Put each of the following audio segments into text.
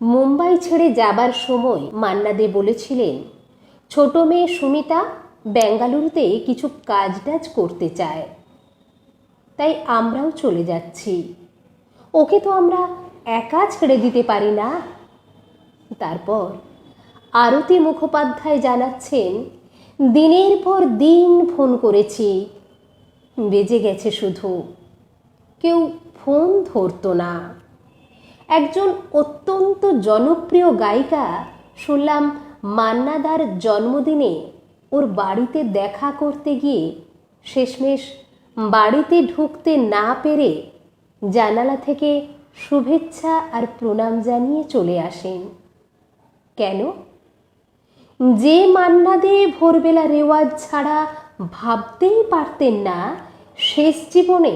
মুম্বাই ছেড়ে যাবার সময় মান্না দে বলেছিলেন, ছোট মেয়ে সুমিতা বেঙ্গালুরুতে কিছু কাজ টাজ করতে চায়, তাই আমরাও চলে যাচ্ছি। ওকে তো আমরা একা ছেড়ে দিতে পারি না। তারপর আরতি মুখোপাধ্যায় জানাচ্ছেন, দিনের পর দিন ফোন করেছি, বেজে গেছে শুধু, কেউ ফোন ধরতো না। একজন অত্যন্ত জনপ্রিয় গায়িকা শুনলাম মান্নাদার জন্মদিনে ওর বাড়িতে দেখা করতে গিয়ে শেষমেশ বাড়িতে ঢুকতে না পেরে জানালা থেকে শুভেচ্ছা আর প্রণাম জানিয়ে চলে আসেন। কেন? যে মান্না দে ভোরবেলা রেওয়াজ ছাড়া ভাবতেই পারতেন না শেষ জীবনে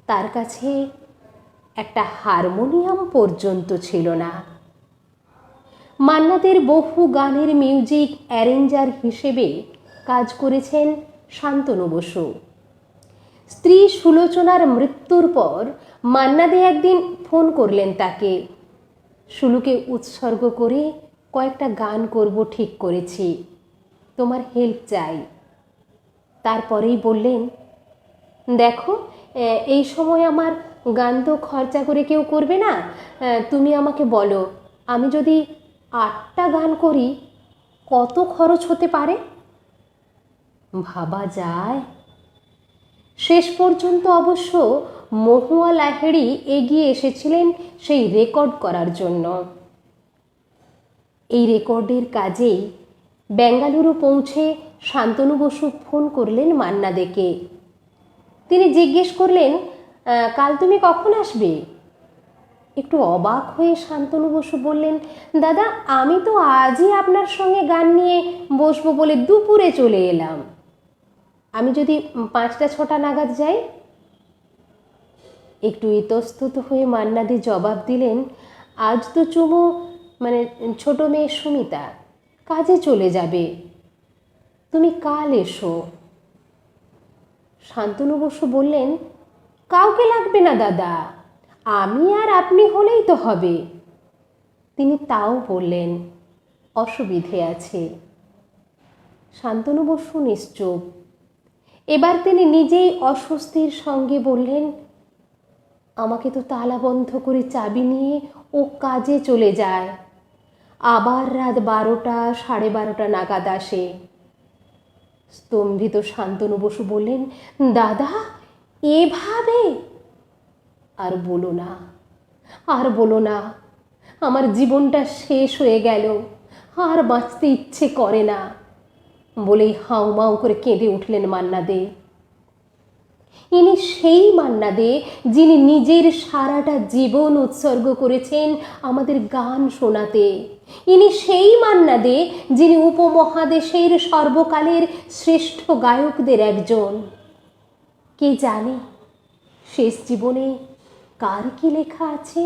তার কাছে একটা হারমোনিয়াম পর্যন্ত ছিল না। মান্নাদের বহু গানের মিউজিক অ্যারেঞ্জার হিসেবে কাজ করেছেন শান্তনু বসু। স্ত্রী সুলোচনার মৃত্যুর পর মান্না দে একদিন ফোন করলেন তাকে। সুলুকে উৎসর্গ করে কয়েকটা গান করব ঠিক করেছি, তোমার হেল্প চাই। তারপরেই বললেন, দেখো এই সময় আমার গান তো খরচা করে কেউ করবে না, তুমি আমাকে বলো, আমি যদি 8টা গান করি কত খরচ হতে পারে? ভাবা যায়। শেষ পর্যন্ত অবশ্য মহুয়া লাহিড়ী এগিয়ে এসেছিলেন সেই রেকর্ড করার জন্য। এই রেকর্ডের কাজেই বেঙ্গালুরু পৌঁছে শান্তনু বসু ফোন করলেন মান্না দেকে। তিনি জিজ্ঞেস করলেন, কাল তুমি কখন আসবে? একটু অবাক হয়ে শান্তনু বসু বললেন, দাদা আমি তো আজই আপনার সঙ্গে গান নিয়ে বসবো বলে দুপুরে চলে এলাম। আমি যদি 5টা-6টা নাগাদ যাই? একটু ইতস্তত হয়ে মান্না দে জবাব দিলেন, আজ তো চুমু ছোট মেয়ে সুমিতা কাজে চলে যাবে, তুমি কাল এসো। শান্তনু বসু বললেন, কাউকে লাগবে না দাদা, আমি আর আপনি হলেই তো হবে। তিনি তাও বললেন, অসুবিধে আছে। শান্তনু বসু নিশ্চুপ। এবার তিনি নিজেই অস্বস্তির সঙ্গে বললেন, আমাকে তো তালা বন্ধ করে চাবি নিয়ে ও কাজে চলে যায়, আবার রাত 12টা 12:30 নাগাদ আসে। স্তম্ভিত শান্তনু বসু বললেন, দাদা এভাবে? আর বলো না, আর বলো না, আমার জীবনটা শেষ হয়ে গেল, আর বাঁচতে ইচ্ছে করে না, বলেই হাউমাউ করে কেঁদে উঠলেন মান্না দে। ইনি সেই মান্না দে যিনি নিজের সারাটা জীবন উৎসর্গ করেছেন আমাদের গান শোনাতে। ইনি সেই মান্না দে যিনি উপমহাদেশের সর্বকালের শ্রেষ্ঠ গায়কদের একজন। কে জানে শেষ জীবনে কার কি লেখা আছে?